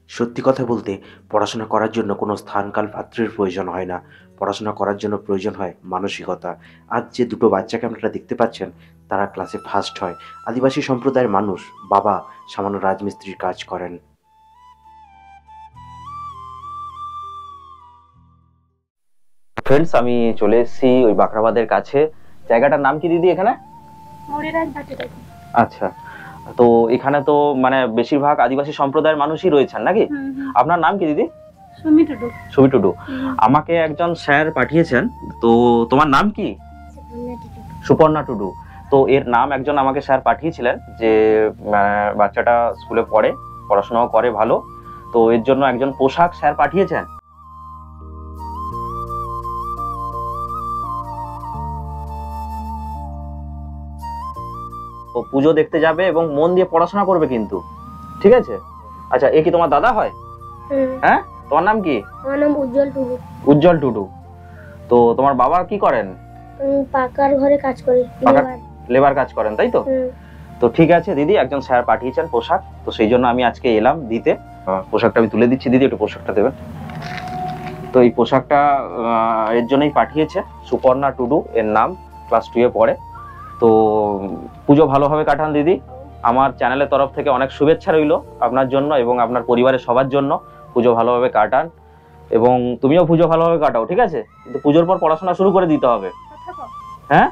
সত্যি কথা বলতে পড়াশোনা করার জন্য কোনো স্থানকাল পাত্রের প্রয়োজন হয় না। পড়াশোনা করার জন্য প্রয়োজন হয় মানসিকতা। আজ যে দুটো বাচ্চাকে আপনারা দেখতে পাচ্ছেন, তারা ক্লাসে ফার্স্ট হয়। আদিবাসী সম্প্রদায়ের মানুষ, বাবা সামান্য রাজমিস্ত্রির কাজ করেন। ফ্রেন্ডস, আমি চলে এসেছি ওই বাকরাবাদের কাছে। জায়গাটার নাম কি দিদি এখানে? আচ্ছা, তো এখানে তো মানে বেশিরভাগ আদিবাসী সম্প্রদায়ের মানুষই রয়েছেন নাকি? আপনার নাম কি দিদি? সুমি টুডু। আমাকে একজন স্যার পাঠিয়েছেন। তো তোমার নাম কি? সুপর্ণা টুডু। তো এর নাম একজন আমাকে স্যার পাঠিয়েছিলেন যে বাচ্চাটা স্কুলে পড়ে, পড়াশোনাও করে ভালো, তো এর জন্য একজন পোশাক স্যার পাঠিয়েছেন। তো পুজো দেখতে যাবে এবং মন দিয়ে পড়াশোনা করবে কিন্তু, ঠিক আছে? আচ্ছা, এ কি তোমার দাদা হয়? হ্যাঁ, তোমার নাম কি? আমার নাম উজ্জ্বল টুডু। উজ্জ্বল টুডু। তো তোমার বাবা কি করেন? পাকার ঘরে কাজ করে, লেবার কাজ করেন, তাই তো? তো ঠিক আছে দিদি, একজন স্যার পাঠিয়েছেন পোশাক, তো সেই জন্য আমি আজকে এলাম দিতে। পোশাকটা আমি তুলে দিচ্ছি, দিদি একটু পোশাকটা দেবেন। তো এই পোশাকটা এর জন্যই পাঠিয়েছে, সুপর্ণা টুডু এর নাম, ক্লাস 2 এ পড়ে। তো পুজো ভালোভাবে কাটান দিদি। আমার চ্যানেলের তরফ থেকে অনেক শুভেচ্ছা রইল আপনার জন্য এবং আপনার পরিবারের সবার জন্য। পুজো ভালোভাবে কাটান এবং তুমিও পুজো ভালোভাবে কাটাও, ঠিক আছে? কিন্তু পুজোর পর পড়াশোনা শুরু করে দিতে হবে, হ্যাঁ?